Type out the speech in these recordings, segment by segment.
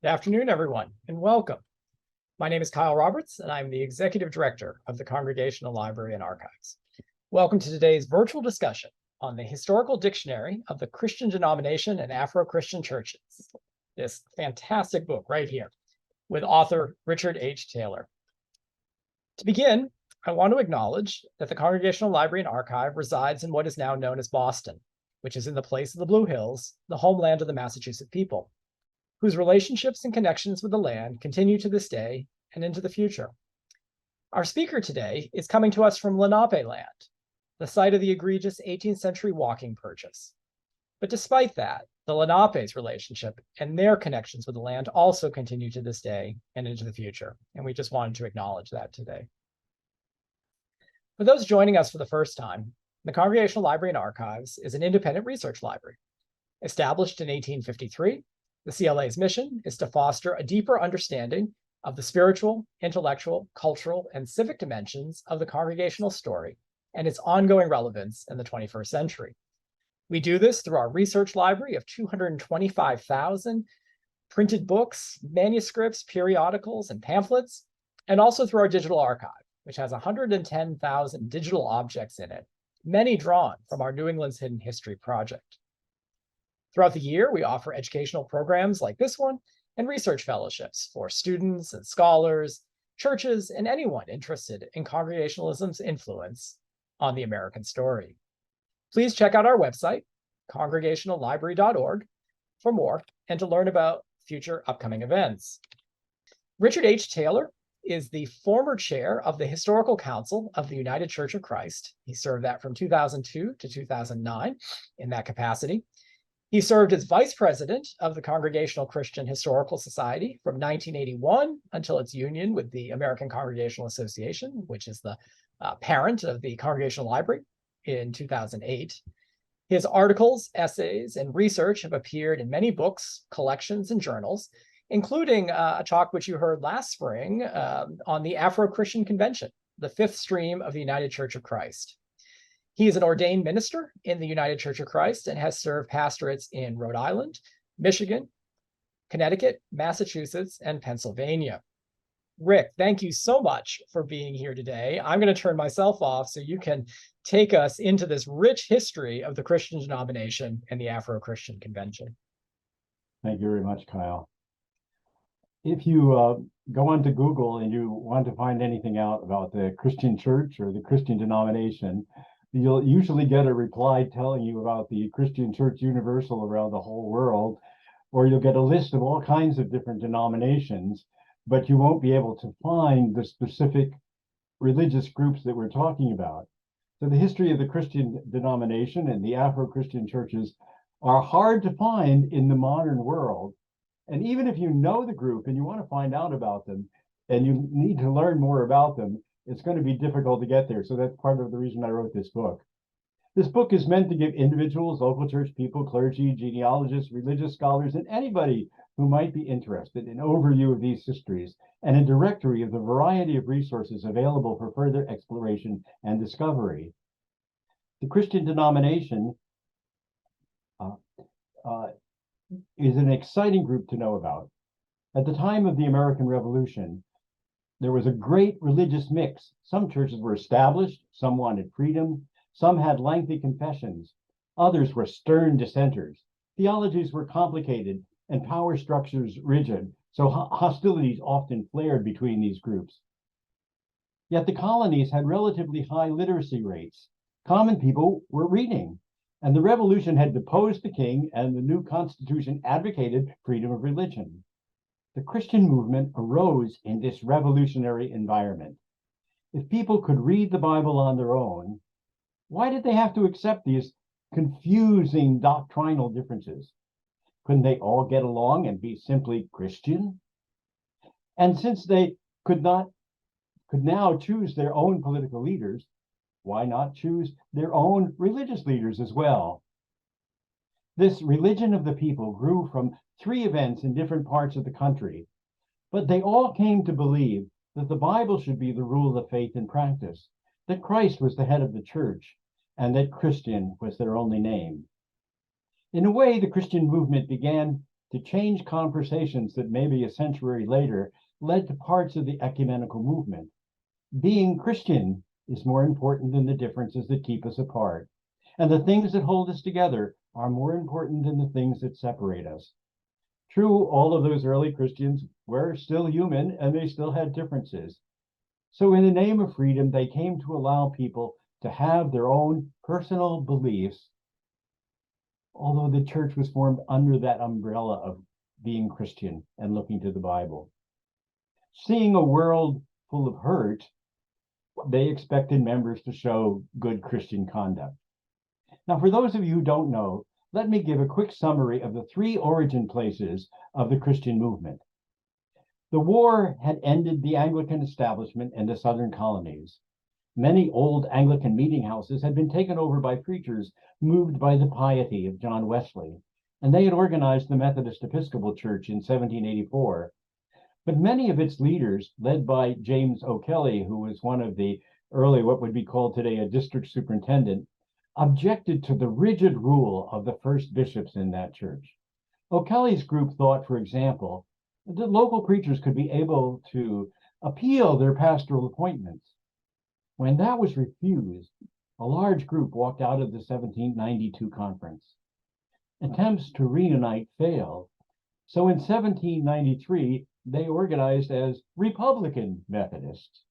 Good afternoon, everyone, and welcome. My name is Kyle Roberts, and I'm the Executive Director of the Congregational Library and Archives. Welcome to today's virtual discussion on the Historical Dictionary of the Christian Denomination and Afro-Christian Churches, this fantastic book right here, with author Richard H. Taylor. To begin, I want to acknowledge that the Congregational Library and Archive resides in what is now known as Boston, which is in the place of the Blue Hills, the homeland of the Massachusetts people, whose relationships and connections with the land continue to this day and into the future. Our speaker today is coming to us from Lenape land, the site of the egregious 18th century walking purchase. But despite that, the Lenape's relationship and their connections with the land also continue to this day and into the future. And we just wanted to acknowledge that today. For those joining us for the first time, the Congregational Library and Archives is an independent research library. Established in 1853, the CLA's mission is to foster a deeper understanding of the spiritual, intellectual, cultural, and civic dimensions of the congregational story and its ongoing relevance in the 21st century. We do this through our research library of 225,000 printed books, manuscripts, periodicals, and pamphlets, and also through our digital archive, which has 110,000 digital objects in it, many drawn from our New England's Hidden History project. Throughout the year, we offer educational programs like this one and research fellowships for students and scholars, churches, and anyone interested in Congregationalism's influence on the American story. Please check out our website, congregationallibrary.org, for more and to learn about future upcoming events. Richard H. Taylor is the former chair of the Historical Council of the United Church of Christ. He served that from 2002 to 2009 in that capacity. He served as vice president of the Congregational Christian Historical Society from 1981 until its union with the American Congregational Association, which is the parent of the Congregational Library, in 2008. His articles, essays, and research have appeared in many books, collections, and journals, including a talk which you heard last spring on the Afro-Christian Convention, the fifth stream of the United Church of Christ. He is an ordained minister in the United Church of Christ and has served pastorates in Rhode Island, Michigan, Connecticut, Massachusetts, and Pennsylvania. Rick, thank you so much for being here today. I'm going to turn myself off so you can take us into this rich history of the Christian denomination and the Afro-Christian Convention. Thank you very much, Kyle. If you go onto Google and you want to find anything out about the Christian church or the Christian denomination, you'll usually get a reply telling you about the Christian Church Universal around the whole world, or you'll get a list of all kinds of different denominations, but you won't be able to find the specific religious groups that we're talking about. So the history of the Christian denomination and the Afro-Christian churches are hard to find in the modern world. And even if you know the group and you want to find out about them and you need to learn more about them, it's going to be difficult to get there. So that's part of the reason I wrote this book. This book is meant to give individuals, local church people, clergy, genealogists, religious scholars, and anybody who might be interested in an overview of these histories and a directory of the variety of resources available for further exploration and discovery. The Christian denomination is an exciting group to know about. At the time of the American Revolution, there was a great religious mix. Some churches were established, some wanted freedom, some had lengthy confessions, others were stern dissenters. Theologies were complicated and power structures rigid, so hostilities often flared between these groups. Yet the colonies had relatively high literacy rates. Common people were reading, and the revolution had deposed the king, and the new constitution advocated freedom of religion. The Christian movement arose in this revolutionary environment. If people could read the Bible on their own, why did they have to accept these confusing doctrinal differences? Couldn't they all get along and be simply Christian? And since they could now choose their own political leaders, why not choose their own religious leaders as well? This religion of the people grew from 3 events in different parts of the country, but they all came to believe that the Bible should be the rule of faith and practice, that Christ was the head of the church, and that Christian was their only name. In a way, the Christian movement began to change conversations that maybe a century later led to parts of the ecumenical movement. Being Christian is more important than the differences that keep us apart. And the things that hold us together are more important than the things that separate us. True, all of those early Christians were still human and they still had differences. So in the name of freedom, they came to allow people to have their own personal beliefs, although the church was formed under that umbrella of being Christian and looking to the Bible. Seeing a world full of hurt, they expected members to show good Christian conduct. Now, for those of you who don't know, let me give a quick summary of the three origin places of the Christian movement. The war had ended the Anglican establishment in the southern colonies. Many old Anglican meeting houses had been taken over by preachers moved by the piety of John Wesley, and they had organized the Methodist Episcopal Church in 1784. But many of its leaders, led by James O'Kelly, who was one of the early, what would be called today a district superintendent, objected to the rigid rule of the first bishops in that church. O'Kelly's group thought, for example, that local preachers could be able to appeal their pastoral appointments. When that was refused, a large group walked out of the 1792 conference. Attempts to reunite failed, so in 1793, they organized as Republican Methodists.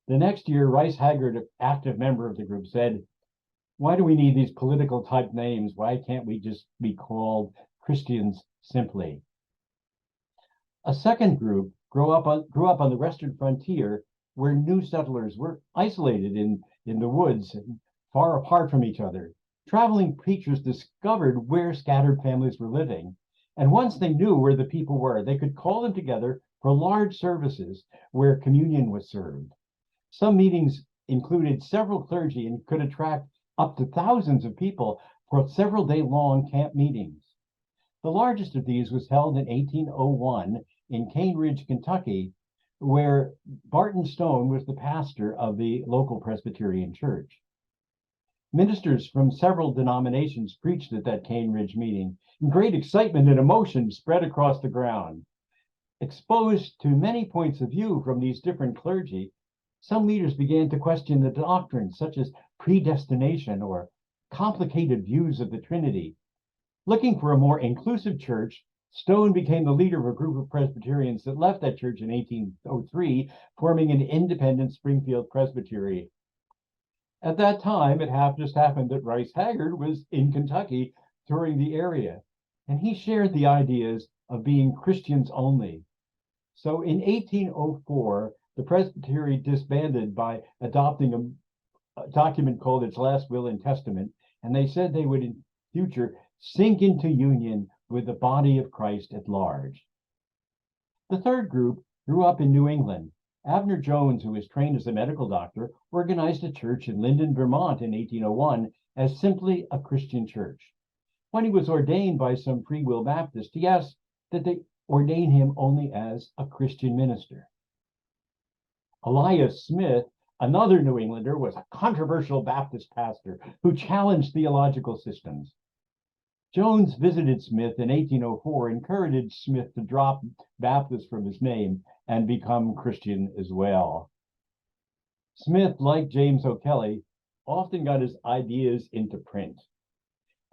The next year, Rice Haggard, an active member of the group, said, "Why do we need these political type names? Why can't we just be called Christians simply?" A second group grew up on the western frontier where new settlers were isolated in the woods, far apart from each other. Traveling preachers discovered where scattered families were living. And once they knew where the people were, they could call them together for large services where communion was served. Some meetings included several clergy and could attract up to thousands of people for several day-long camp meetings. The largest of these was held in 1801 in Cane Ridge, Kentucky, where Barton Stone was the pastor of the local Presbyterian church. Ministers from several denominations preached at that Cane Ridge meeting, and great excitement and emotion spread across the ground. Exposed to many points of view from these different clergy, some leaders began to question the doctrines such as predestination or complicated views of the Trinity. Looking for a more inclusive church, Stone became the leader of a group of Presbyterians that left that church in 1803, forming an independent Springfield Presbytery. At that time, it just happened that Rice Haggard was in Kentucky touring the area, and he shared the ideas of being Christians only. So in 1804, the Presbytery disbanded by adopting a document called its Last Will and Testament, and they said they would in future sink into union with the body of Christ at large. The third group grew up in New England. Abner Jones, who was trained as a medical doctor, organized a church in Linden, Vermont in 1801 as simply a Christian church. When he was ordained by some Free Will Baptists, he asked that they ordain him only as a Christian minister. Elias Smith, another New Englander, was a controversial Baptist pastor who challenged theological systems. Jones visited Smith in 1804, encouraged Smith to drop Baptist from his name and become Christian as well. Smith, like James O'Kelly, often got his ideas into print.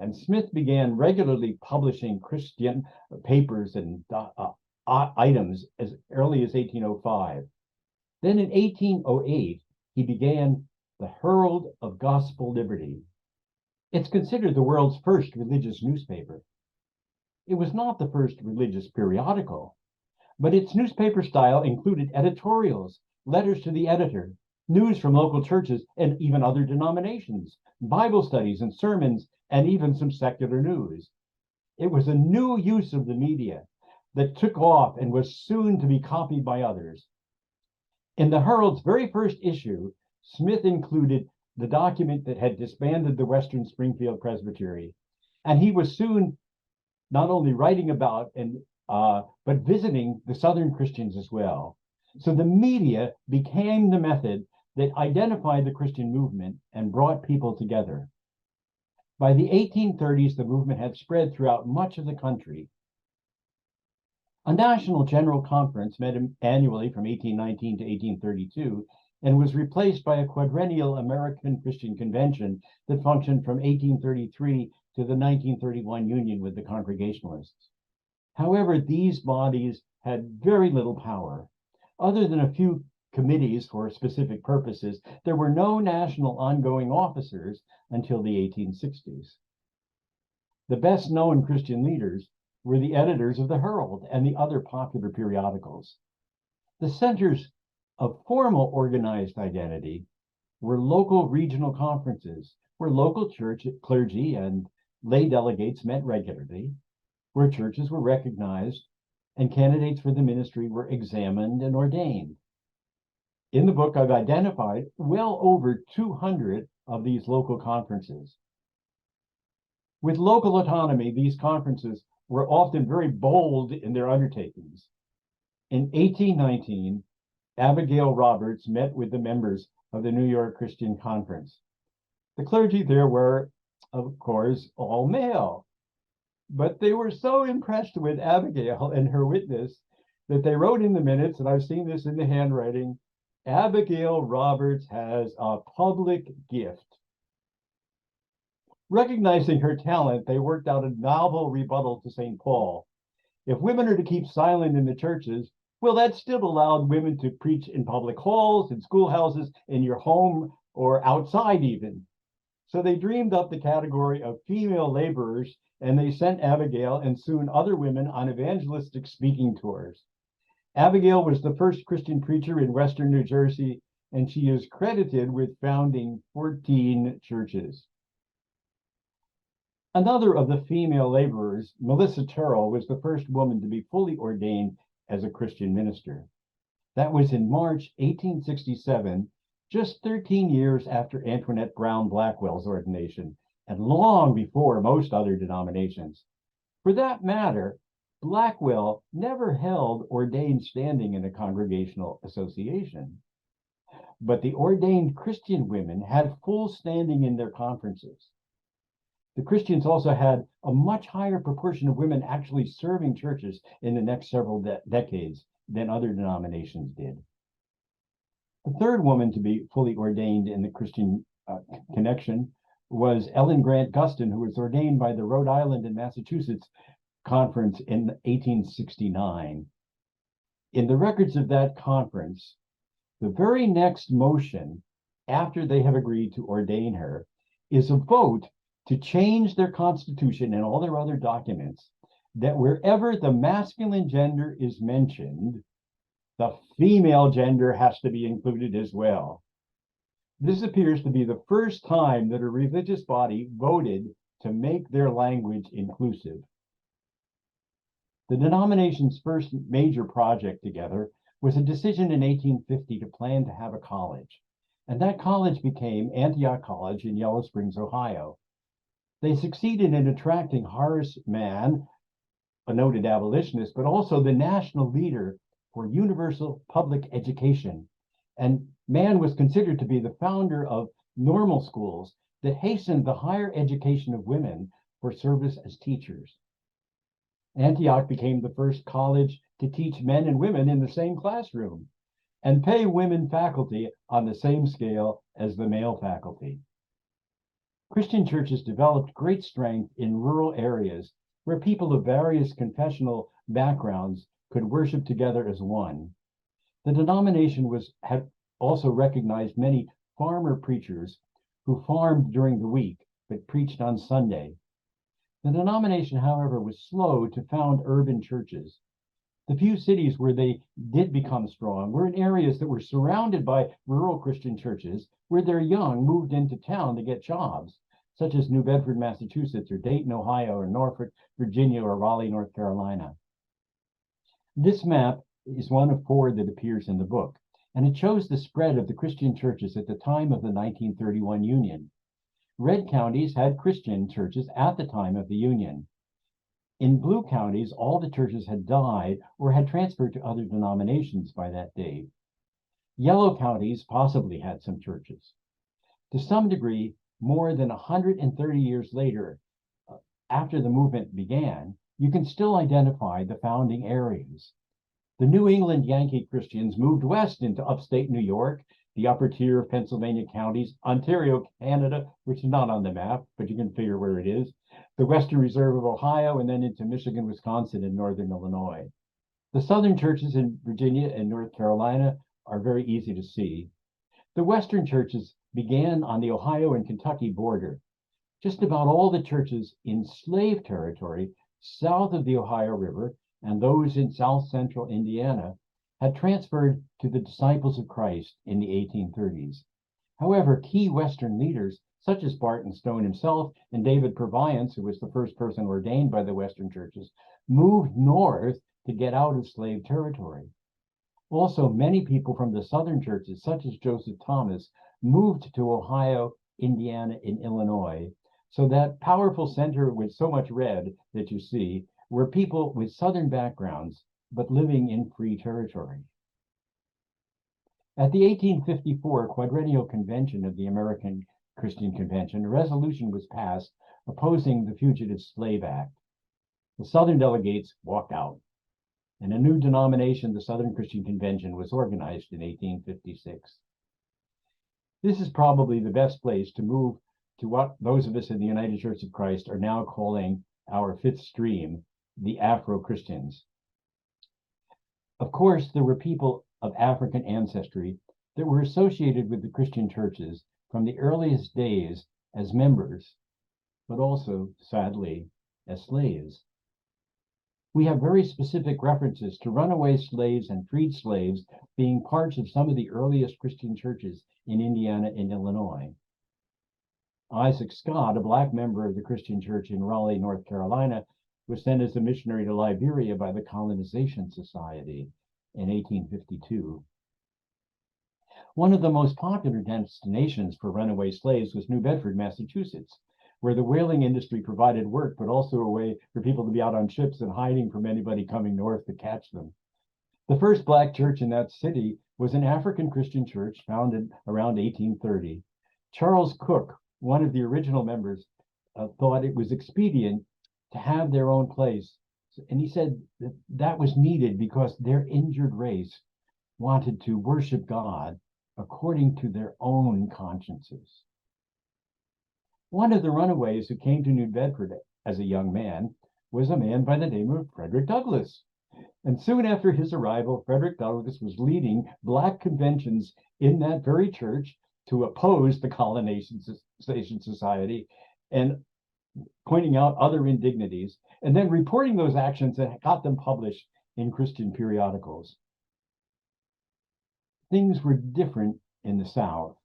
And Smith began regularly publishing Christian papers and items as early as 1805. Then in 1808, he began the Herald of Gospel Liberty. It's considered the world's first religious newspaper. It was not the first religious periodical, but its newspaper style included editorials, letters to the editor, news from local churches and even other denominations, Bible studies and sermons, and even some secular news. It was a new use of the media that took off and was soon to be copied by others. In the Herald's very first issue, Smith included the document that had disbanded the Western Springfield Presbytery, and he was soon not only writing about but visiting the Southern Christians as well. So the media became the method that identified the Christian movement and brought people together. By the 1830s, the movement had spread throughout much of the country. A national general conference met annually from 1819 to 1832 and was replaced by a quadrennial American Christian Convention that functioned from 1833 to the 1931 union with the Congregationalists. However, these bodies had very little power. Other than a few committees for specific purposes, there were no national ongoing officers until the 1860s. The best known Christian leaders were the editors of the Herald and the other popular periodicals. The centers of formal organized identity were local regional conferences, where local church clergy and lay delegates met regularly, where churches were recognized and candidates for the ministry were examined and ordained. In the book, I've identified well over 200 of these local conferences. With local autonomy, these conferences were often very bold in their undertakings. In 1819, Abigail Roberts met with the members of the New York Christian Conference. The clergy there were, of course, all male, but they were so impressed with Abigail and her witness that they wrote in the minutes, and I've seen this in the handwriting, Abigail Roberts has a public gift. Recognizing her talent, they worked out a novel rebuttal to St. Paul. If women are to keep silent in the churches, well, that still allowed women to preach in public halls, in schoolhouses, in your home, or outside even. So they dreamed up the category of female laborers, and they sent Abigail and soon other women on evangelistic speaking tours. Abigail was the first Christian preacher in Western New Jersey, and she is credited with founding 14 churches. Another of the female laborers, Melissa Terrell, was the first woman to be fully ordained as a Christian minister. That was in March 1867, just 13 years after Antoinette Brown Blackwell's ordination, and long before most other denominations. For that matter, Blackwell never held ordained standing in a congregational association, but the ordained Christian women had full standing in their conferences. The Christians also had a much higher proportion of women actually serving churches in the next several decades than other denominations did. The third woman to be fully ordained in the Christian connection was Ellen Grant Gustin, who was ordained by the Rhode Island and Massachusetts Conference in 1869. In the records of that conference, the very next motion after they have agreed to ordain her is a vote to change their constitution and all their other documents, that wherever the masculine gender is mentioned, the female gender has to be included as well. This appears to be the first time that a religious body voted to make their language inclusive. The denomination's first major project together was a decision in 1850 to plan to have a college, and that college became Antioch College in Yellow Springs, Ohio. They succeeded in attracting Horace Mann, a noted abolitionist, but also the national leader for universal public education. And Mann was considered to be the founder of normal schools that hastened the higher education of women for service as teachers. Antioch became the first college to teach men and women in the same classroom and pay women faculty on the same scale as the male faculty. Christian churches developed great strength in rural areas where people of various confessional backgrounds could worship together as one. The denomination had also recognized many farmer preachers who farmed during the week but preached on Sunday. The denomination, however, was slow to found urban churches. The few cities where they did become strong were in areas that were surrounded by rural Christian churches where their young moved into town to get jobs, such as New Bedford, Massachusetts, or Dayton, Ohio, or Norfolk, Virginia, or Raleigh, North Carolina. This map is one of 4 that appears in the book, and it shows the spread of the Christian churches at the time of the 1931 Union. Red counties had Christian churches at the time of the Union. In blue counties, all the churches had died or had transferred to other denominations by that date. Yellow counties possibly had some churches. To some degree, more than 130 years later, after the movement began, you can still identify the founding areas. The New England Yankee Christians moved west into upstate New York, the upper tier of Pennsylvania counties, Ontario, Canada, which is not on the map, but you can figure where it is, the Western Reserve of Ohio, and then into Michigan, Wisconsin, and Northern Illinois. The Southern churches in Virginia and North Carolina are very easy to see. The Western churches began on the Ohio and Kentucky border. Just about all the churches in slave territory south of the Ohio River and those in south central Indiana had transferred to the Disciples of Christ in the 1830s. However, key Western leaders, such as Barton Stone himself and David Purviance, who was the first person ordained by the Western churches, moved north to get out of slave territory. Also, many people from the Southern churches, such as Joseph Thomas, moved to Ohio, Indiana, and Illinois. So that powerful center with so much red that you see were people with Southern backgrounds, but living in free territory. At the 1854 Quadrennial Convention of the American Christian Convention, a resolution was passed opposing the Fugitive Slave Act. The Southern delegates walked out, and a new denomination, the Southern Christian Convention, was organized in 1856. This is probably the best place to move to what those of us in the United Church of Christ are now calling our fifth stream, the Afro-Christians. Of course, there were people of African ancestry that were associated with the Christian churches from the earliest days as members, but also, sadly, as slaves. We have very specific references to runaway slaves and freed slaves being parts of some of the earliest Christian churches in Indiana and Illinois. Isaac Scott, a Black member of the Christian church in Raleigh, North Carolina, was sent as a missionary to Liberia by the Colonization Society in 1852. One of the most popular destinations for runaway slaves was New Bedford, Massachusetts, where the whaling industry provided work, but also a way for people to be out on ships and hiding from anybody coming north to catch them. The first Black church in that city was an African Christian church founded around 1830. Charles Cook, one of the original members, thought it was expedient to have their own place. And he said that that was needed because their injured race wanted to worship God according to their own consciences. One of the runaways who came to New Bedford as a young man was a man by the name of Frederick Douglass. And soon after his arrival, Frederick Douglass was leading Black conventions in that very church to oppose the Colonization Society and pointing out other indignities, and then reporting those actions that got them published in Christian periodicals. Things were different in the South.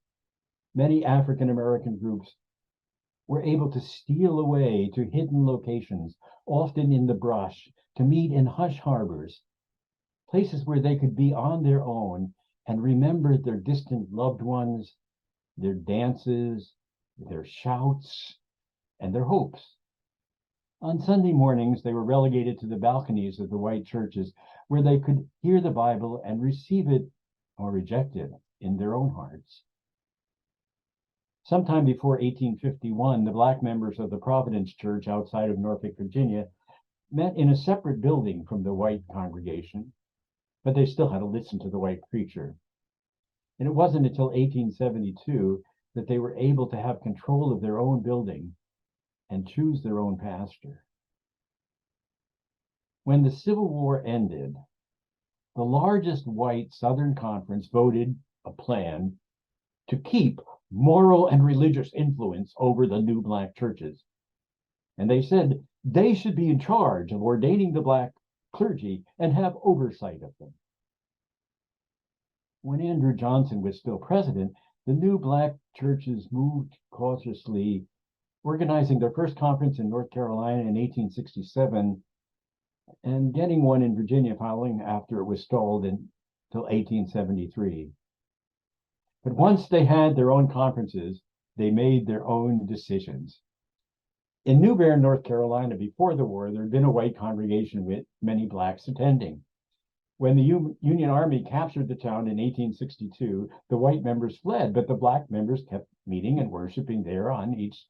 Many African American groups were able to steal away to hidden locations, often in the brush, to meet in hush harbors, places where they could be on their own and remember their distant loved ones, their dances, their shouts, and their hopes. On Sunday mornings, they were relegated to the balconies of the white churches, where they could hear the Bible and receive it or reject it in their own hearts. Sometime before 1851, the Black members of the Providence Church outside of Norfolk, Virginia, met in a separate building from the white congregation, but they still had to listen to the white preacher. And it wasn't until 1872 that they were able to have control of their own building and choose their own pastor. When the Civil War ended, the largest white Southern Conference voted a plan to keep moral and religious influence over the new Black churches. And they said they should be in charge of ordaining the Black clergy and have oversight of them. When Andrew Johnson was still president, the new Black churches moved cautiously, organizing their first conference in North Carolina in 1867 and getting one in Virginia following after it was stalled until 1873. But once they had their own conferences, they made their own decisions. In New Bern, North Carolina, before the war, there had been a white congregation with many Blacks attending. When the Union Army captured the town in 1862, the white members fled, but the Black members kept meeting and worshiping there on each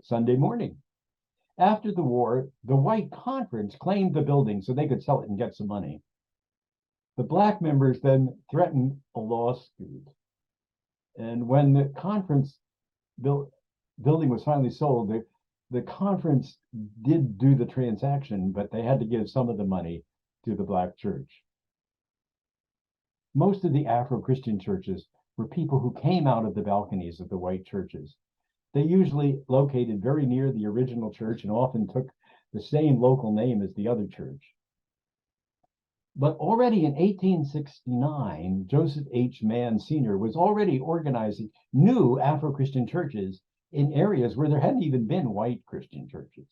Sunday morning. After the war, the white conference claimed the building so they could sell it and get some money. The black members then threatened a lawsuit. And when the conference building was finally sold, the conference did do the transaction, but they had to give some of the money to the black church. Most of the Afro-Christian churches were people who came out of the balconies of the white churches. They usually located very near the original church and often took the same local name as the other church. But already in 1869, Joseph H. Mann Sr. was already organizing new Afro-Christian churches in areas where there hadn't even been white Christian churches.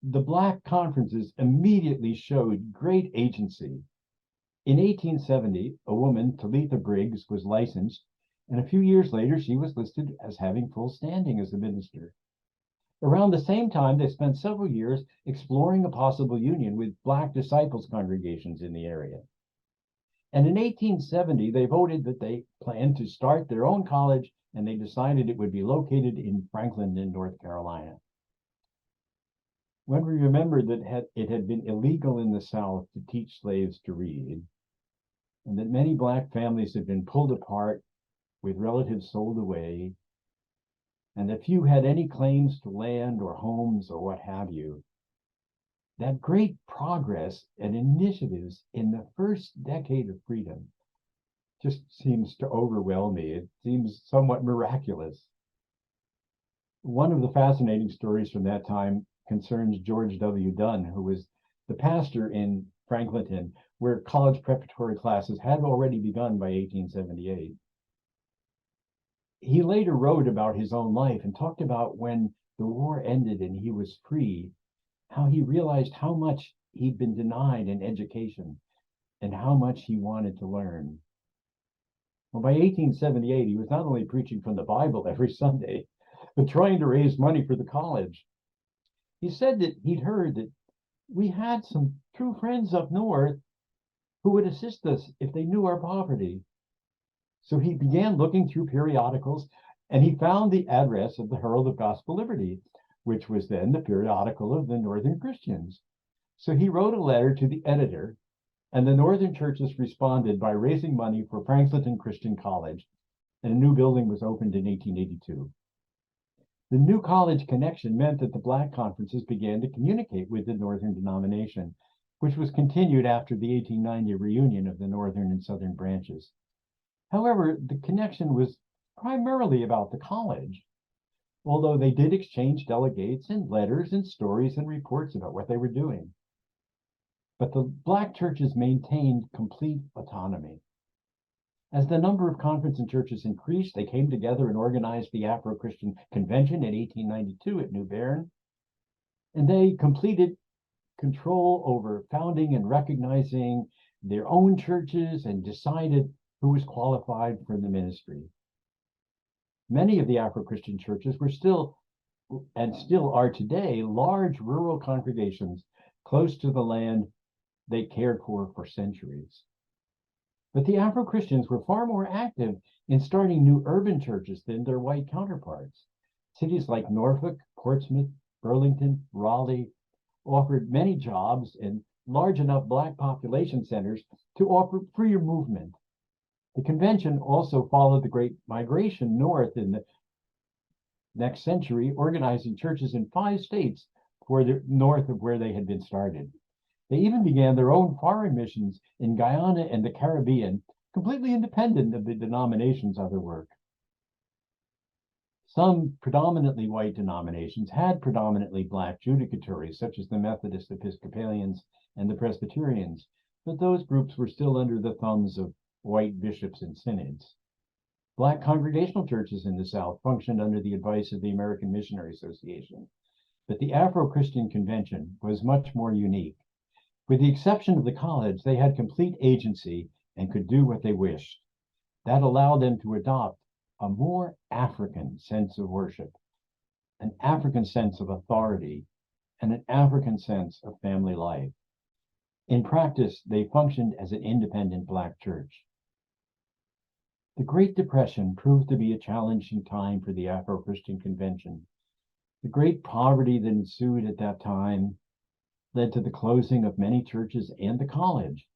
The black conferences immediately showed great agency. In 1870, a woman, Talitha Briggs, was licensed, and a few years later, she was listed as having full standing as a minister. Around the same time, they spent several years exploring a possible union with black disciples congregations in the area. And in 1870, they voted that they planned to start their own college, and they decided it would be located in Franklin, in North Carolina. When we remember that it had been illegal in the South to teach slaves to read, and that many black families had been pulled apart with relatives sold away, and that few had any claims to land or homes or what have you, that great progress and initiatives in the first decade of freedom just seems to overwhelm me. It seems somewhat miraculous. One of the fascinating stories from that time concerns George W. Dunn, who was the pastor in Franklinton, where college preparatory classes had already begun by 1878. He later wrote about his own life and talked about when the war ended and he was free, how he realized how much he'd been denied in education and how much he wanted to learn. Well, by 1878, he was not only preaching from the Bible every Sunday, but trying to raise money for the college. He said that he'd heard that we had some true friends up north who would assist us if they knew our poverty. So he began looking through periodicals, and he found the address of the Herald of Gospel Liberty, which was then the periodical of the Northern Christians. So he wrote a letter to the editor, and the Northern churches responded by raising money for Franklinton Christian College, and a new building was opened in 1882. The new college connection meant that the black conferences began to communicate with the Northern denomination, which was continued after the 1890 reunion of the Northern and Southern branches. However, the connection was primarily about the college, although they did exchange delegates and letters and stories and reports about what they were doing. But the black churches maintained complete autonomy. As the number of conference and churches increased, they came together and organized the Afro-Christian Convention in 1892 at New Bern, and they completed control over founding and recognizing their own churches and decided who was qualified for the ministry. Many of the Afro-Christian churches were still, and still are today, large rural congregations close to the land they cared for centuries. But the Afro-Christians were far more active in starting new urban churches than their white counterparts. Cities like Norfolk, Portsmouth, Burlington, Raleigh offered many jobs and large enough black population centers to offer freer movement. The convention also followed the Great Migration north in the next century, organizing churches in 5 states for the north of where they had been started. They even began their own foreign missions in Guyana and the Caribbean, completely independent of the denomination's other work. Some predominantly white denominations had predominantly black judicatories, such as the Methodist Episcopalians and the Presbyterians, but those groups were still under the thumbs of white bishops and synods. Black congregational churches in the South functioned under the advice of the American Missionary Association, but the Afro-Christian Convention was much more unique. With the exception of the college, they had complete agency and could do what they wished. That allowed them to adopt a more African sense of worship, an African sense of authority, and an African sense of family life. In practice, they functioned as an independent black church. The Great Depression proved to be a challenging time for the Afro-Christian Convention. The great poverty that ensued at that time led to the closing of many churches and the college.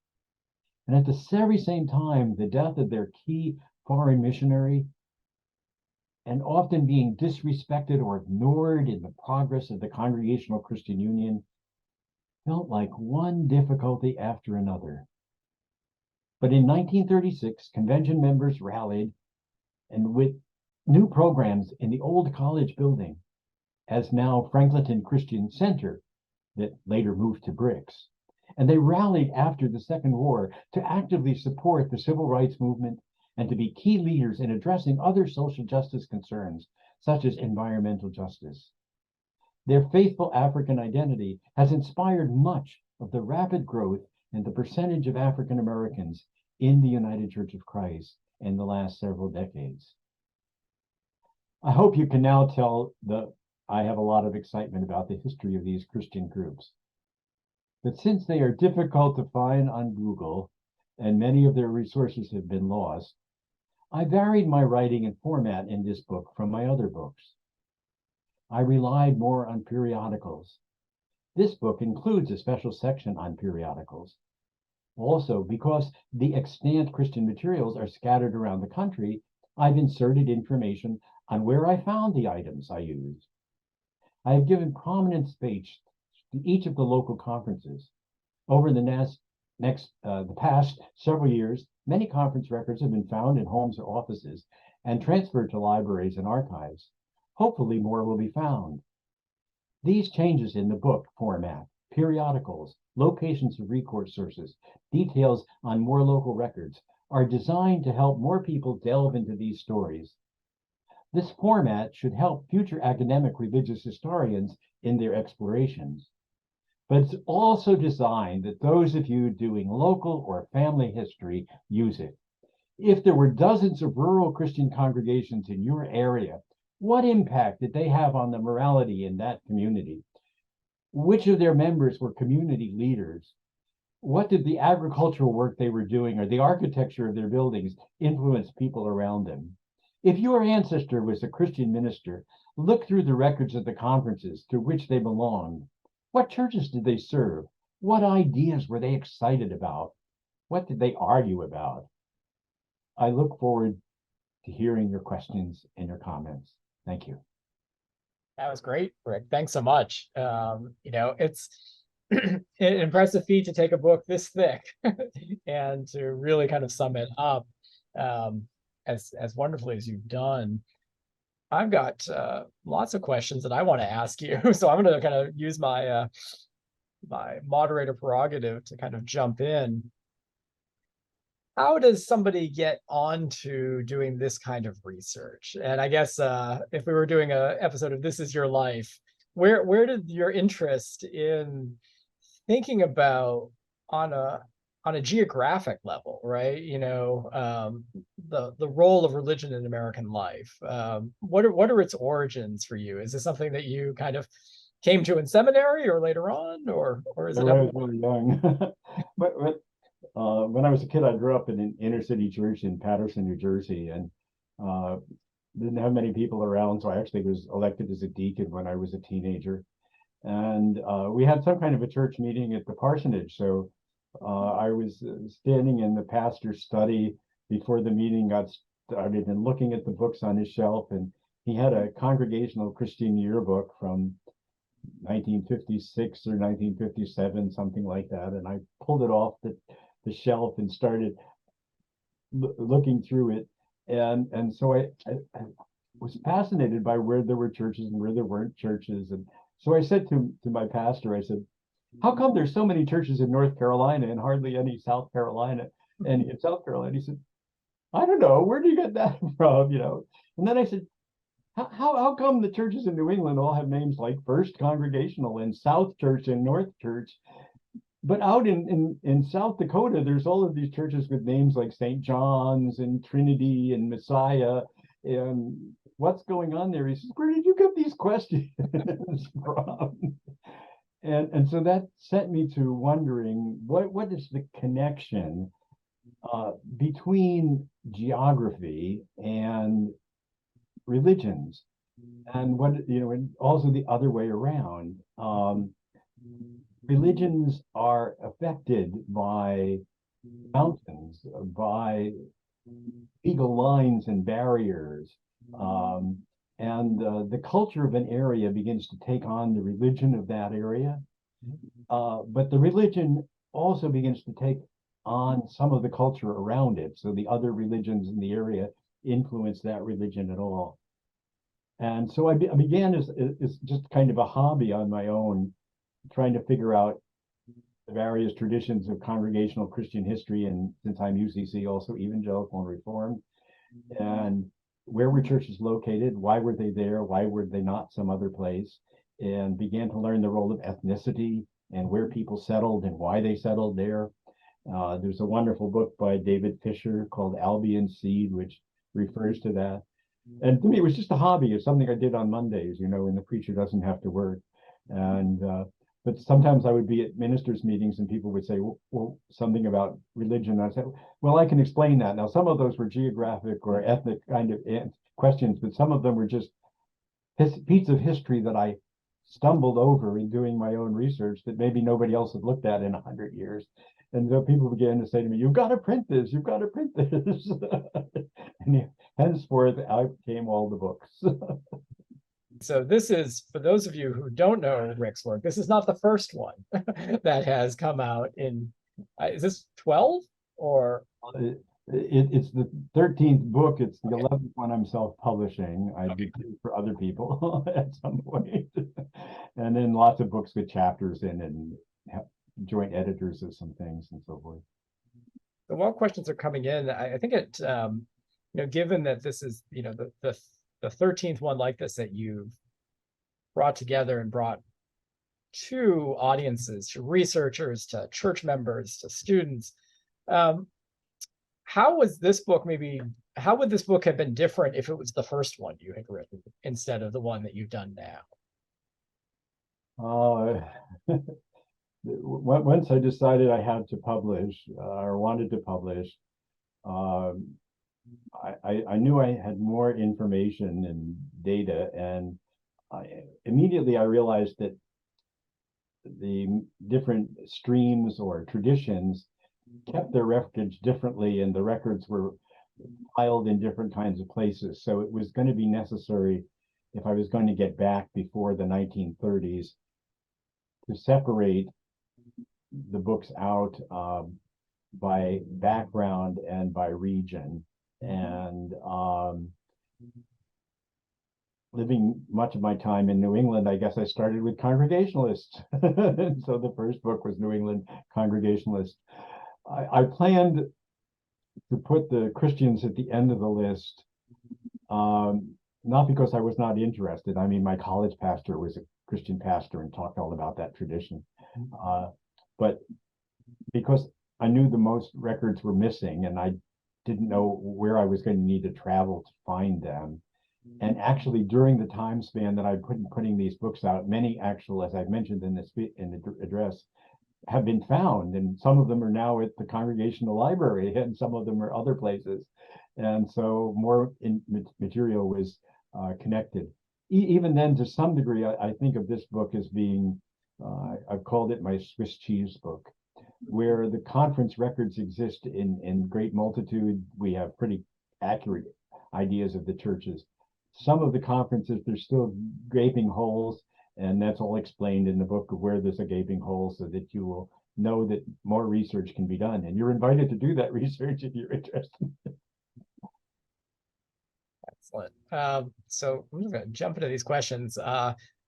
And at the very same time, the death of their key foreign missionary, and often being disrespected or ignored in the progress of the Congregational Christian Union, felt like one difficulty after another. But in 1936, convention members rallied, and with new programs in the old college building, as now Franklinton Christian Center, that later moved to bricks. And they rallied after the Second War to actively support the civil rights movement and to be key leaders in addressing other social justice concerns, such as environmental justice. Their faithful African identity has inspired much of the rapid growth in the percentage of African Americans in the United Church of Christ in the last several decades. I hope you can now tell that I have a lot of excitement about the history of these Christian groups. But since they are difficult to find on Google and many of their resources have been lost, I varied my writing and format in this book from my other books. I relied more on periodicals. This book includes a special section on periodicals. Also, because the extant Christian materials are scattered around the country, I've inserted information on where I found the items I used. I have given prominent space to each of the local conferences. Over the past several years, many conference records have been found in homes or offices and transferred to libraries and archives. Hopefully more will be found. These changes in the book format, periodicals, locations of recourse sources, details on more local records are designed to help more people delve into these stories. This format should help future academic religious historians in their explorations. But it's also designed that those of you doing local or family history use it. If there were dozens of rural Christian congregations in your area, what impact did they have on the morality in that community? Which of their members were community leaders? What did the agricultural work they were doing or the architecture of their buildings influence people around them? If your ancestor was a Christian minister, look through the records of the conferences to which they belonged. What churches did they serve? What ideas were they excited about? What did they argue about? I look forward to hearing your questions and your comments. Thank you. That was great, Rick. Thanks so much. It's an impressive feat to take a book this thick and to really kind of sum it up as wonderfully as you've done. I've got lots of questions that I want to ask you, so I'm going to kind of use my my moderator prerogative to kind of jump in. How does somebody get onto doing this kind of research? And I guess if we were doing an episode of This Is Your Life, where did your interest in thinking about on a geographic level, right? The role of religion in American life. What are its origins for you? Is this something that you kind of came to in seminary or later on, or is it? When I was really young. When I was a kid, I grew up in an inner city church in Paterson, New Jersey, and didn't have many people around. So I actually was elected as a deacon when I was a teenager. And we had some kind of a church meeting at the parsonage. So I was standing in the pastor's study before the meeting got started and looking at the books on his shelf. And he had a Congregational Christian yearbook from 1956 or 1957, something like that. And I pulled it off the shelf and started looking through it. And so I was fascinated by where there were churches and where there weren't churches. And so I said to my pastor, I said, how come there's so many churches in North Carolina and hardly any South Carolina? And in South Carolina, he said, I don't know, where do you get that from? And then I said, how come the churches in New England all have names like First Congregational and South Church and North Church? But out in South Dakota, there's all of these churches with names like St. John's and Trinity and Messiah. And what's going on there? He says, where did you get these questions from? And so that sent me to wondering, what is the connection between geography and religions? And and also the other way around. Religions are affected by mountains, by legal lines and barriers. Um, and the culture of an area begins to take on the religion of that area. But the religion also begins to take on some of the culture around it. So the other religions in the area influence that religion at all. And so I began as just kind of a hobby on my own, trying to figure out the various traditions of congregational Christian history. And since I'm UCC, also evangelical and reformed, and where were churches located? Why were they there? Why were they not some other place? And began to learn the role of ethnicity and where people settled and why they settled there. There's a wonderful book by David Fisher called Albion Seed, which refers to that. And to me, it was just a hobby. It's something I did on Mondays, when the preacher doesn't have to work. And but sometimes I would be at ministers' meetings and people would say, well, something about religion. I said, well, I can explain that. Now, some of those were geographic or ethnic kind of questions, but some of them were just bits of history that I stumbled over in doing my own research that maybe nobody else had looked at in 100 years. And so people began to say to me, you've got to print this, you've got to print this. And henceforth, out came all the books. So this is, for those of you who don't know Rick's work, this is not the first one that has come out in, is this 12 or? It's the 13th book. It's the 11th one I'm self-publishing. I did two for other people at some point. And then lots of books with chapters in and joint editors of some things and so forth. So while questions are coming in, I think it, given that this is, the 13th one like this that you've brought together and brought to audiences, to researchers, to church members, to students. How was this book how would this book have been different if it was the first one you had written instead of the one that you've done now? Once I decided I had to publish or wanted to publish, I knew I had more information and data, and immediately I realized that the different streams or traditions kept their records differently, and the records were filed in different kinds of places. So it was going to be necessary, if I was going to get back before the 1930s, to separate the books out by background and by region. And living much of my time in New England, I guess I started with Congregationalists. And so the first book was New England Congregationalists. I planned to put the Christians at the end of the list, not because I was not interested. I mean, my college pastor was a Christian pastor and talked all about that tradition. But because I knew the most records were missing and I didn't know where I was going to need to travel to find them. And actually, during the time span that I put in putting these books out, many as I've mentioned in the address, have been found, and some of them are now at the Congregational Library, and some of them are other places. And so more material was connected. Even then, to some degree, I think of this book as being, I've called it my Swiss cheese book, where the conference records exist in great multitude. We have pretty accurate ideas of the churches. Some of the conferences, there's still gaping holes, and that's all explained in the book of where there's a gaping hole, so that you will know that more research can be done. And you're invited to do that research if you're interested. Excellent. So I'm just going to jump into these questions.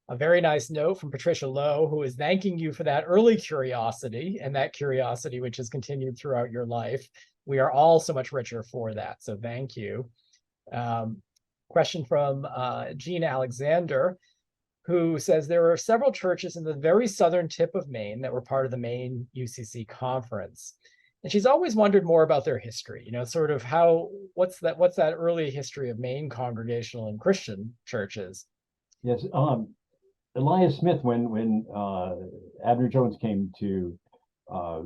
A very nice note from Patricia Lowe, who is thanking you for that early curiosity, and that curiosity which has continued throughout your life. We are all so much richer for that, so thank you. Question from Jean Alexander, who says there are several churches in the very southern tip of Maine that were part of the Maine UCC conference. And she's always wondered more about their history, sort of what's that early history of Maine Congregational and Christian churches? Yes, Elias Smith, when Abner Jones came to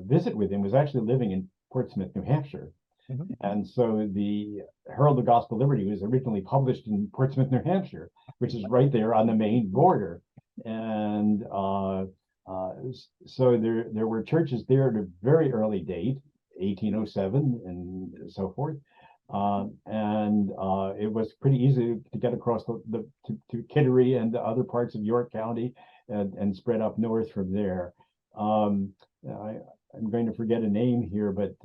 visit with him, was actually living in Portsmouth, New Hampshire. Mhm. And so the Herald of Gospel Liberty was originally published in Portsmouth, New Hampshire, which is right there on the Maine border. And so there were churches there at a very early date, 1807 and so forth. It was pretty easy to get across to Kittery and other parts of York County and spread up north from there. I'm going to forget a name here, but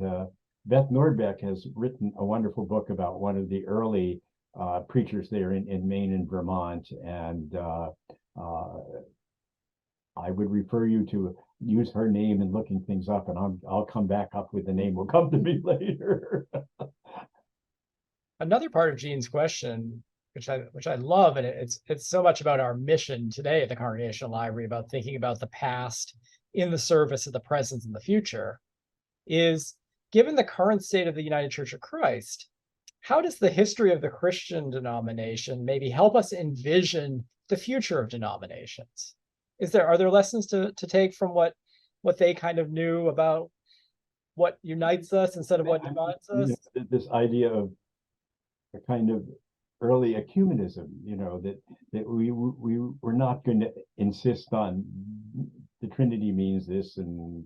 Beth Nordbeck has written a wonderful book about one of the early preachers there in Maine and Vermont. And I would refer you to use her name in looking things up, and I'll come back up with the name. Will come to me later. Another part of Gene's question, which I love, and it's so much about our mission today at the Congregational Library, about thinking about the past in the service of the present and the future, is given the current state of the United Church of Christ, how does the history of the Christian denomination maybe help us envision the future of denominations? Are there lessons to take from what they kind of knew about what unites us instead of what divides us? This idea of a kind of early ecumenism, that we were not going to insist on the Trinity means this, and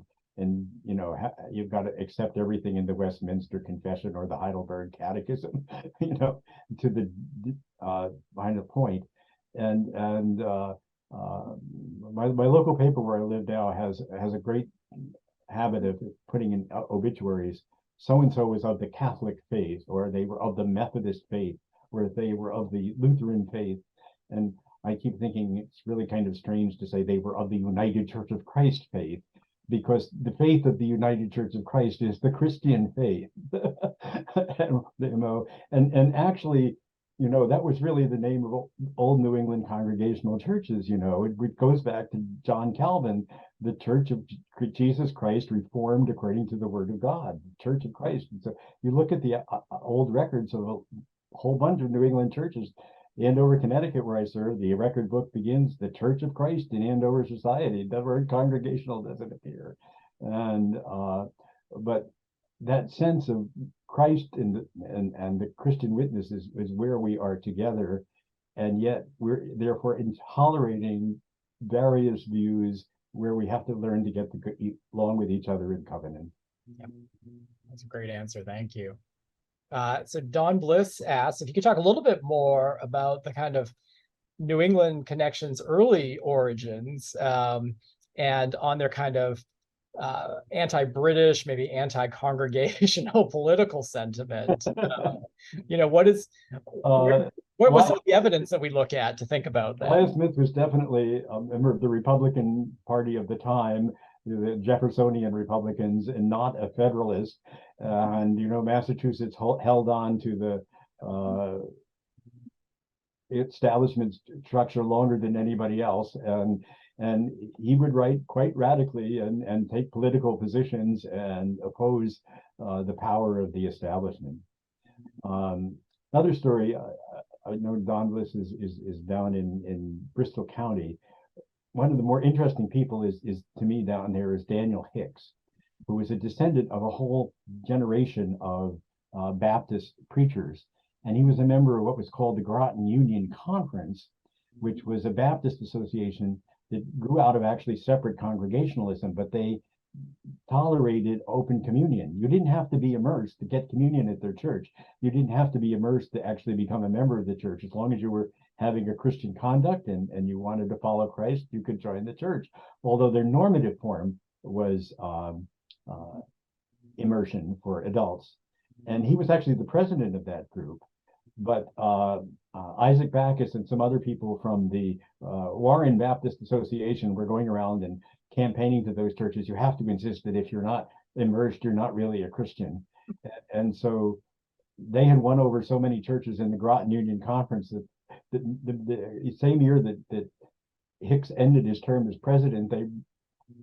you've got to accept everything in the Westminster Confession or the Heidelberg Catechism, to the final point. And my local paper where I live now has a great habit of putting in obituaries. So and so was of the Catholic faith, or they were of the Methodist faith, or they were of the Lutheran faith. And I keep thinking it's really kind of strange to say they were of the United Church of Christ faith, because the faith of the United Church of Christ is the Christian faith. and actually, that was really the name of old New England Congregational churches. It goes back to John Calvin, the Church of Jesus Christ Reformed according to the Word of God, Church of Christ. And so you look at the old records of a whole bunch of New England churches. Andover, Connecticut, where I serve, the record book begins the Church of Christ in Andover Society. The word congregational doesn't appear. But that sense of Christ and the Christian witness is where we are together, and yet we're therefore tolerating various views where we have to learn to get along with each other in covenant. Yep. That's a great answer. Thank you. So Don Bliss asks if you could talk a little bit more about the kind of New England Connection's early origins, and on their kind of anti-British, maybe anti-congregational political sentiment. What was the evidence that we look at to think about that? Elias Smith was definitely a member of the Republican Party of the time, the Jeffersonian Republicans, and not a Federalist. And Massachusetts held on to the establishment structure longer than anybody else, and he would write quite radically and take political positions and oppose the power of the establishment. Another story, I know Don Bliss is down in Bristol County. One of the more interesting people is to me down there is Daniel Hicks, who was a descendant of a whole generation of Baptist preachers. And he was a member of what was called the Groton Union Conference, which was a Baptist association that grew out of actually separate Congregationalism, but they tolerated open communion. You didn't have to be immersed to get communion at their church. You didn't have to be immersed to actually become a member of the church. As long as you were having a Christian conduct and you wanted to follow Christ, you could join the church. Although their normative form was immersion for adults. And he was actually the president of that group. But Isaac Backus and some other people from the Warren Baptist Association were going around and campaigning to those churches. You have to insist that if you're not immersed, you're not really a Christian. And so they had won over so many churches in the Groton Union Conference that the same year that Hicks ended his term as president, they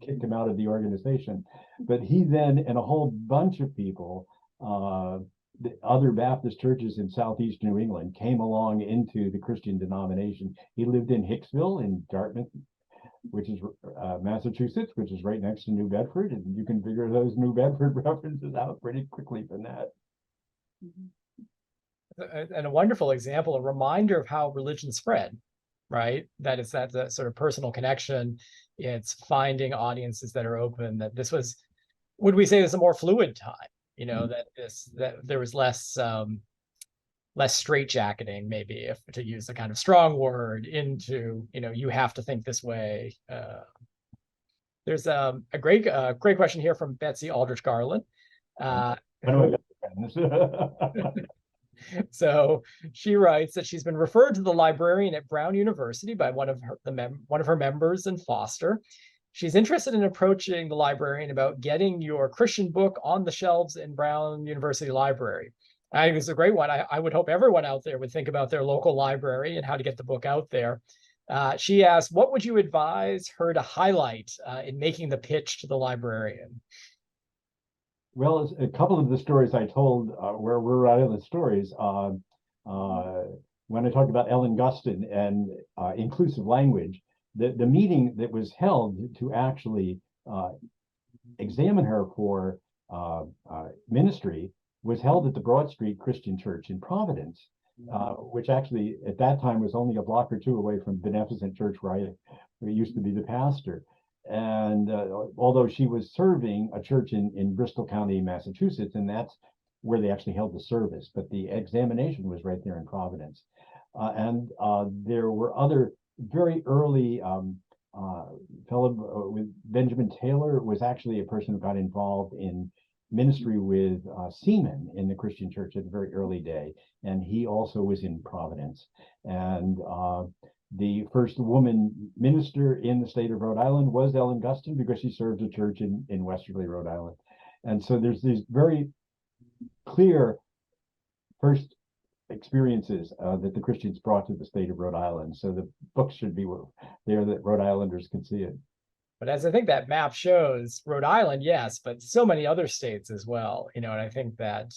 kicked him out of the organization. But he then and a whole bunch of people, the other Baptist churches in Southeast New England, came along into the Christian denomination. He lived in Hicksville in Dartmouth, which is Massachusetts, which is right next to New Bedford, and you can figure those New Bedford references out pretty quickly from that. And a wonderful example, a reminder of how religion spread, right? That it's that sort of personal connection. It's finding audiences that are open. That this was, would we say, this is a more fluid time? That there was less straitjacketing, maybe, if to use a kind of strong word, into you have to think this way. There's a great question here from Betsy Aldrich Garland. So she writes that she's been referred to the librarian at Brown University by one of her members and Foster. She's interested in approaching the librarian about getting your Christian book on the shelves in Brown University Library. I think it's a great one. I would hope everyone out there would think about their local library and how to get the book out there. She asked, what would you advise her to highlight in making the pitch to the librarian? Well, a couple of the stories I told were Rhode Island stories. When I talked about Ellen Gustin and inclusive language, the meeting that was held to actually examine her for ministry was held at the Broad Street Christian Church in Providence, which actually at that time was only a block or two away from Beneficent Church where I used to be the pastor. And although she was serving a church in Bristol County, Massachusetts, and that's where they actually held the service, but the examination was right there in Providence. And there were other very early fellow with Benjamin Taylor was actually a person who got involved in ministry with seamen in the Christian church at a very early day. And he also was in Providence. And the first woman minister in the state of Rhode Island was Ellen Gustin, because she served a church in Westerly, Rhode Island. And so there's these very clear first experiences that the Christians brought to the state of Rhode Island. So the books should be there that Rhode Islanders can see it. But as I think that map shows, Rhode Island, yes, but so many other states as well. And I think that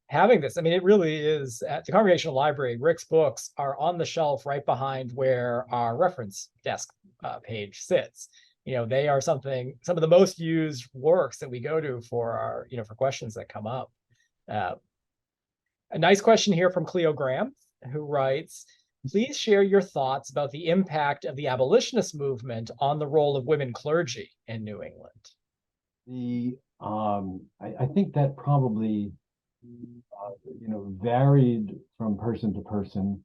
having this, I mean, it really is at the Congregational Library. Rick's books are on the shelf right behind where our reference desk page sits. They are some of the most used works that we go to for our, for questions that come up. A nice question here from Cleo Graham, who writes, please share your thoughts about the impact of the abolitionist movement on the role of women clergy in New England. I think that probably varied from person to person.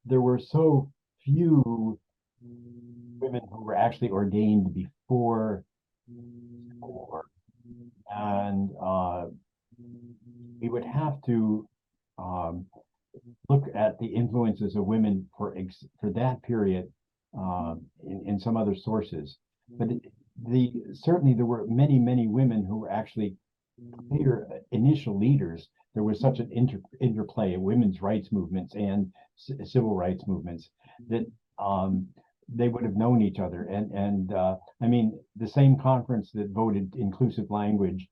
There were so few women who were actually ordained before, and we would have to look at the influences of women for that period in some other sources. But certainly there were many women who were actually clear initial leaders. There was such an interplay of women's rights movements and civil rights movements that they would have known each other. And I mean, the same conference that voted inclusive language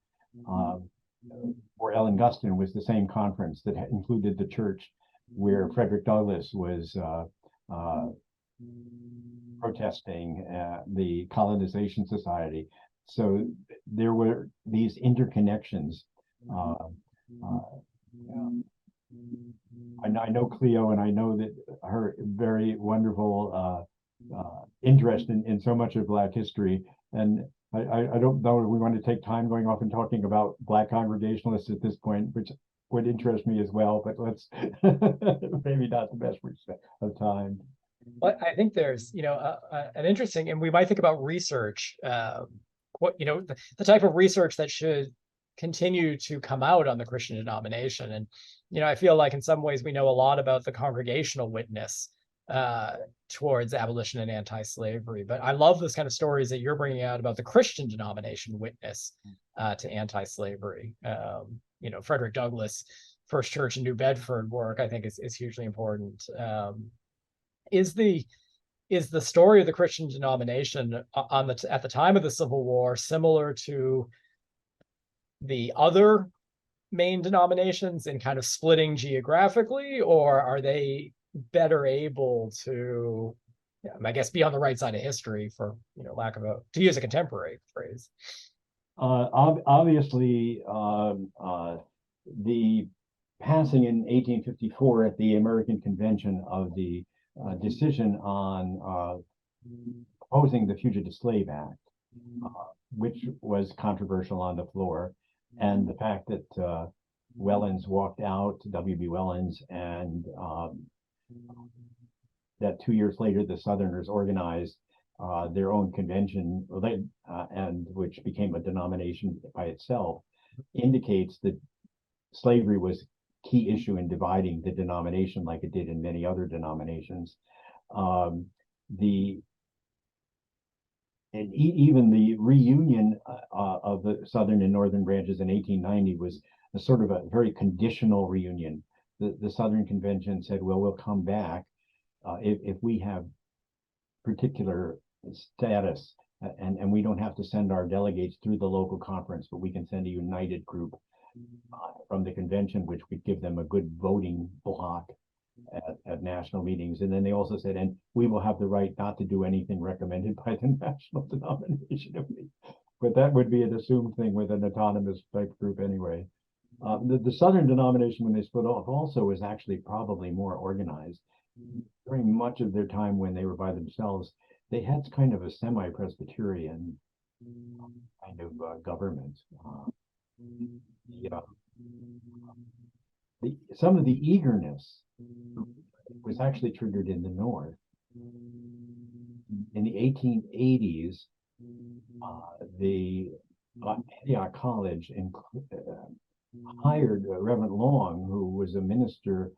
for Ellen Gustin was the same conference that included the church where Frederick Douglass was protesting the Colonization Society. So there were these interconnections. I know Cleo, and I know that her very wonderful interest in so much of Black history. And I don't know if we want to take time going off and talking about Black Congregationalists at this point, which would interest me as well, but let's maybe not the best of time. But I think there's, an interesting, and we might think about research, the type of research that should continue to come out on the Christian denomination. And, I feel like in some ways we know a lot about the congregational witness towards abolition and anti-slavery. But I love those kind of stories that you're bringing out about the Christian denomination witness to anti-slavery. Frederick Douglass, First Church in New Bedford work, I think is hugely important. Is the story of the Christian denomination at the time of the Civil War similar to the other main denominations in kind of splitting geographically, or are they better able to, I guess, be on the right side of history, for lack of to use a contemporary phrase? Obviously, the passing in 1854 at the American Convention of the decision on proposing the Fugitive Slave Act, which was controversial on the floor, and the fact that Wellens walked out, W.B. Wellens, and that 2 years later the Southerners organized their own convention, and which became a denomination by itself, indicates that slavery was a key issue in dividing the denomination, like it did in many other denominations. Even the reunion of the Southern and Northern branches in 1890 was a sort of a very conditional reunion. The Southern Convention said, well, we'll come back if we have particular status, and we don't have to send our delegates through the local conference, but we can send a united group from the convention, which would give them a good voting block at national meetings. And then they also said, and we will have the right not to do anything recommended by the national denomination. But that would be an assumed thing with an autonomous type group anyway. The Southern denomination, when they split off, also was actually probably more organized. During much of their time when they were by themselves, they had kind of a semi-Presbyterian kind of government. Some of the eagerness was actually triggered in the North. In the 1880s, the Antioch College hired Reverend Long, who was a minister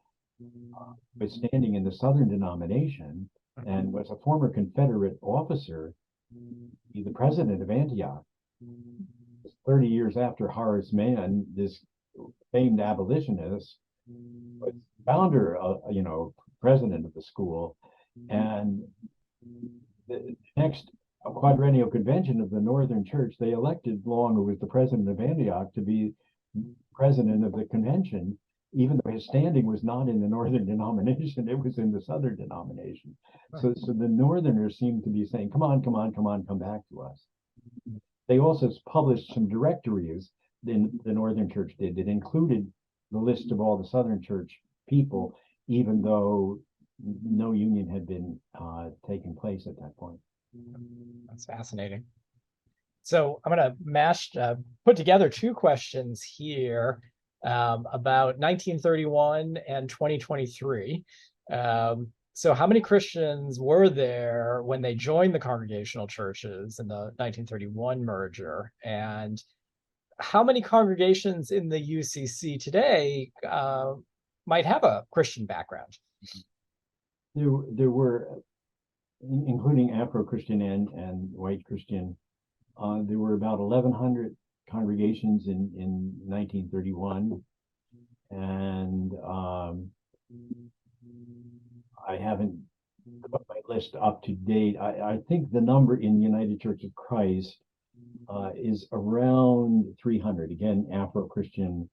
was standing in the Southern denomination and was a former Confederate officer, the president of Antioch. 30 years after Horace Mann, this famed abolitionist, was founder, president of the school. And the next quadrennial convention of the Northern Church, they elected Long, who was the president of Antioch, to be president of the convention, even though his standing was not in the Northern denomination, it was in the Southern denomination. Right. So the Northerners seemed to be saying, come on, come back to us. They also published some directories, the Northern Church did, that included the list of all the Southern Church people, even though no union had been taking place at that point. That's fascinating. So I'm going to put together two questions here about 1931 and 2023. So how many Christians were there when they joined the Congregational churches in the 1931 merger? And how many congregations in the UCC today might have a Christian background? There were, including Afro-Christian and white Christian, there were about 1,100 congregations in 1931, and I haven't got my list up to date. I think the number in the United Church of Christ is around 300. Again, Afro-Christian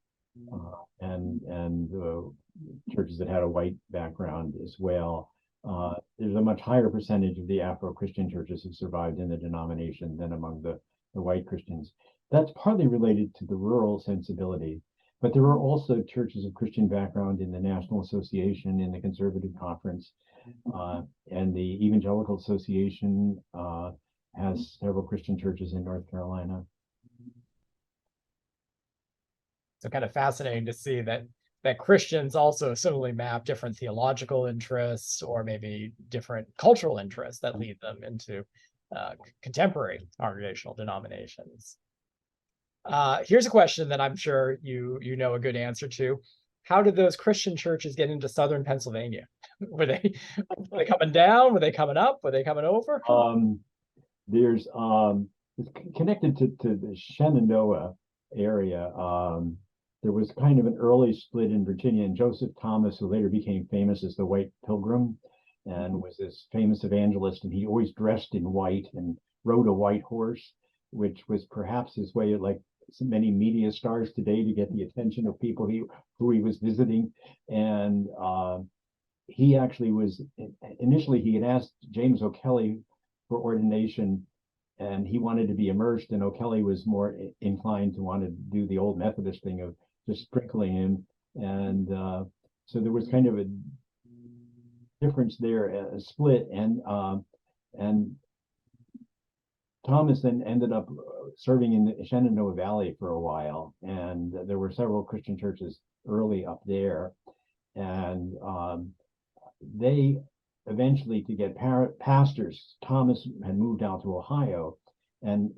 and churches that had a white background as well. There's a much higher percentage of the Afro-Christian churches who survived in the denomination than among the white Christians. That's partly related to the rural sensibility, but there are also churches of Christian background in the National Association, in the Conservative Conference, and the Evangelical Association has several Christian churches in North Carolina. So kind of fascinating to see that Christians also similarly map different theological interests or maybe different cultural interests that lead them into contemporary congregational denominations. Here's a question that I'm sure you know a good answer to. How did those Christian churches get into Southern Pennsylvania? Were they coming down? Were they coming up? Were they coming over? There's it's connected to the Shenandoah area. There was kind of an early split in Virginia, and Joseph Thomas, who later became famous as the White Pilgrim and was this famous evangelist, and he always dressed in white and rode a white horse, which was perhaps his way, like so many media stars today, to get the attention of people who he was visiting. And he actually was, initially he had asked James O'Kelly for ordination and he wanted to be immersed, and O'Kelly was more inclined to want to do the old Methodist thing of just sprinkling him. And so there was kind of a difference there, a split, and Thomas then ended up serving in the Shenandoah Valley for a while, and there were several Christian churches early up there, and they eventually, to get pastors, Thomas had moved out to Ohio, and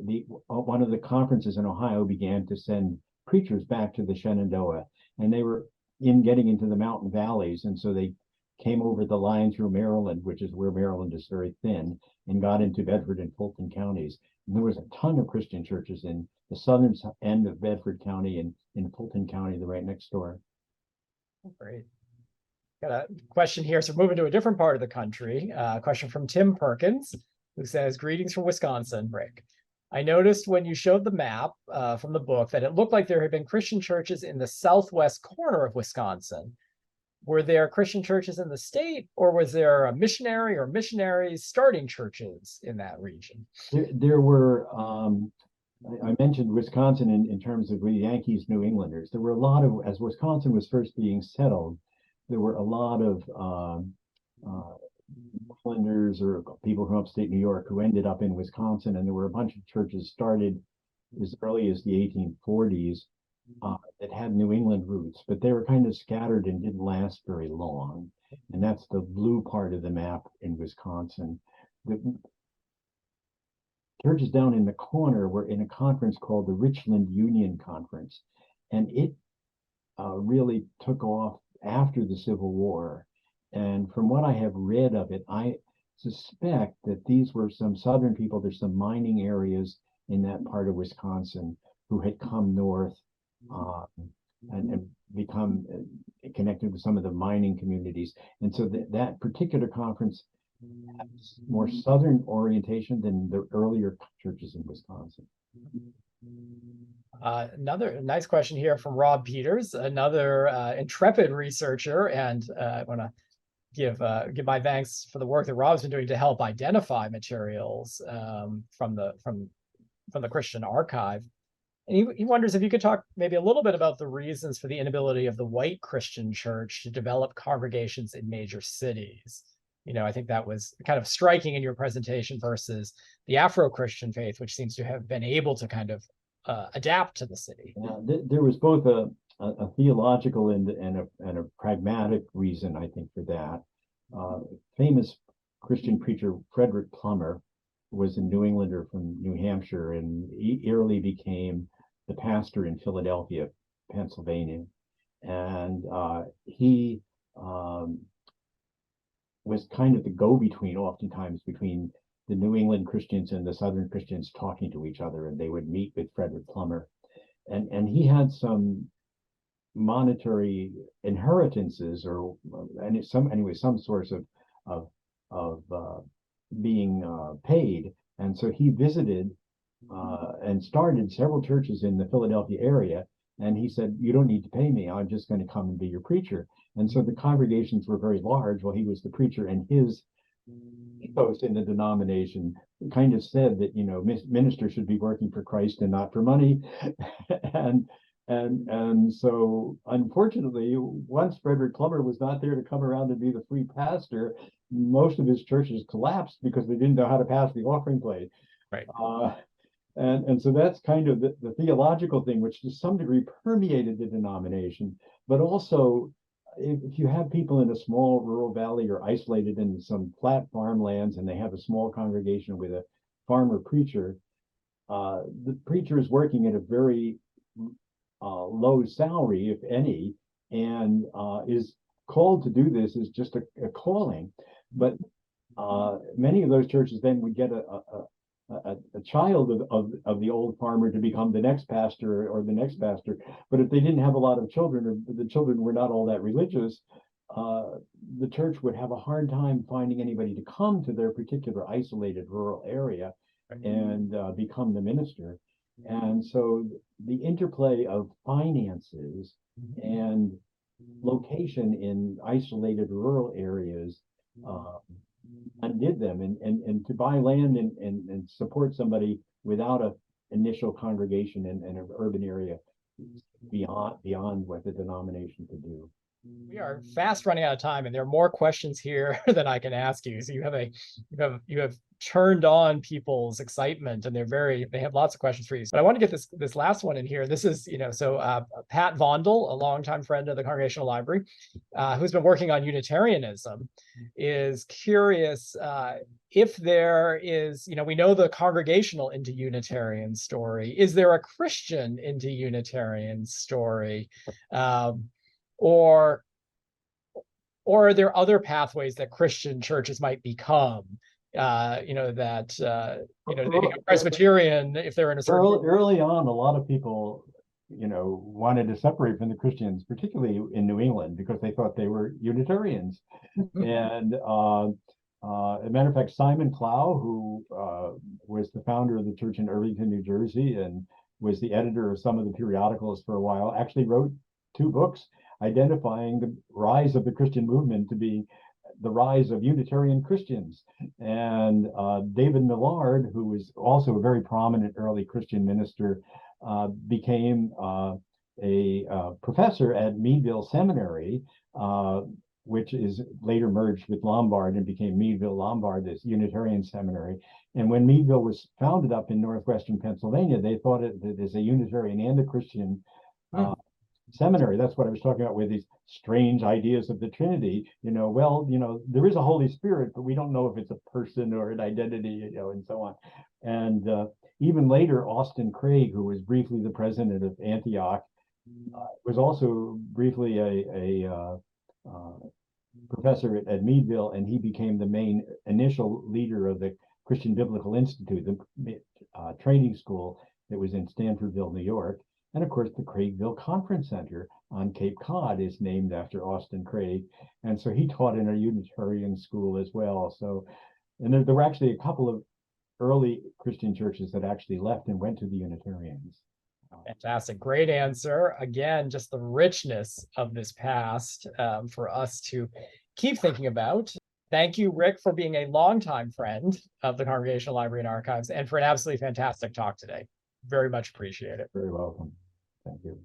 one of the conferences in Ohio began to send preachers back to the Shenandoah, and they were getting into the mountain valleys, and so they came over the line through Maryland, which is where Maryland is very thin, and got into Bedford and Fulton counties. And there was a ton of Christian churches in the southern end of Bedford County and in Fulton County, the right next door. Great. Got a question here. So moving to a different part of the country, a question from Tim Perkins, who says, greetings from Wisconsin, Rick. I noticed when you showed the map from the book that it looked like there had been Christian churches in the southwest corner of Wisconsin. Were there Christian churches in the state, or was there a missionary or missionaries starting churches in that region? There were, I mentioned Wisconsin in terms of the Yankees, New Englanders. There were a lot of, as Wisconsin was first being settled, there were a lot of Islanders or people from upstate New York who ended up in Wisconsin, and there were a bunch of churches started as early as the 1840s that had New England roots, but they were kind of scattered and didn't last very long. And that's the blue part of the map in Wisconsin. The churches down in the corner were in a conference called the Richland Union Conference, and it really took off after the Civil War. And from what I have read of it, I suspect that these were some Southern people. There's some mining areas in that part of Wisconsin who had come north and become connected with some of the mining communities. And so that particular conference has more Southern orientation than the earlier churches in Wisconsin. Another nice question here from Rob Peters, another intrepid researcher, and I want to give my thanks for the work that Rob's been doing to help identify materials from the Christian archive. And he wonders if you could talk maybe a little bit about the reasons for the inability of the white Christian church to develop congregations in major cities. You know, I think that was kind of striking in your presentation versus the Afro-Christian faith, which seems to have been able to kind of adapt to the city. Yeah, there was both a theological and a pragmatic reason, I think, for that. Famous Christian preacher Frederick Plummer was a New Englander from New Hampshire, and he early became the pastor in Philadelphia, Pennsylvania. And he was kind of the go-between oftentimes between the New England Christians and the Southern Christians talking to each other, and they would meet with Frederick Plummer. And he had some monetary inheritances some source of being paid. And so he visited and started several churches in the Philadelphia area. And he said, you don't need to pay me. I'm just going to come and be your preacher. And so the congregations were very large while he was the preacher, and his ethos in the denomination kind of said that, you know, ministers should be working for Christ and not for money. And so unfortunately, once Frederick Plummer was not there to come around and be the free pastor, most of his churches collapsed because they didn't know how to pass the offering plate. Right. And so that's kind of the theological thing, which to some degree permeated the denomination. But also, if you have people in a small rural valley or isolated in some flat farmlands and they have a small congregation with a farmer preacher, the preacher is working at a very low salary, if any, and is called to do this as just a calling. But many of those churches then would get a child of the old farmer to become the next pastor or the next pastor. But if they didn't have a lot of children, or the children were not all that religious, the church would have a hard time finding anybody to come to their particular isolated rural area and become the minister. And so the interplay of finances and location in isolated rural areas undid them, and to buy land and support somebody without a initial congregation in an urban area beyond what the denomination could do. We are fast running out of time, and there are more questions here than I can ask you. So you have turned on people's excitement, and they have lots of questions for you. But I want to get this last one in here. This is, Pat Vondel, a longtime friend of the Congregational Library, who's been working on Unitarianism, is curious if there is, we know the Congregational into Unitarian story. Is there a Christian into Unitarian story? Or are there other pathways that Christian churches might become? They become Presbyterian if they're in a certain early on, a lot of people, wanted to separate from the Christians, particularly in New England, because they thought they were Unitarians. And as a matter of fact, Simon Clow, who was the founder of the church in Irvington, New Jersey, and was the editor of some of the periodicals for a while, actually wrote 2 books identifying the rise of the Christian movement to be the rise of Unitarian Christians. And David Millard, who was also a very prominent early Christian minister, became a professor at Meadville Seminary, which is later merged with Lombard and became Meadville Lombard, this Unitarian seminary. And when Meadville was founded up in northwestern Pennsylvania, they thought it as a Unitarian and a Christian seminary. That's what I was talking about with these strange ideas of the Trinity. There is a Holy Spirit, but we don't know if it's a person or an identity, and so on. And even later, Austin Craig, who was briefly the president of Antioch, was also briefly a professor at Meadville, and he became the main initial leader of the Christian Biblical Institute, the training school that was in Stanfordville, New York. And of course, the Craigville Conference Center on Cape Cod is named after Austin Craig. And so he taught in a Unitarian school as well. So, and there were actually a couple of early Christian churches that actually left and went to the Unitarians. Fantastic. Great answer. Again, just the richness of this past for us to keep thinking about. Thank you, Rick, for being a longtime friend of the Congregational Library and Archives, and for an absolutely fantastic talk today. Very much appreciate it. Very welcome. Thank you.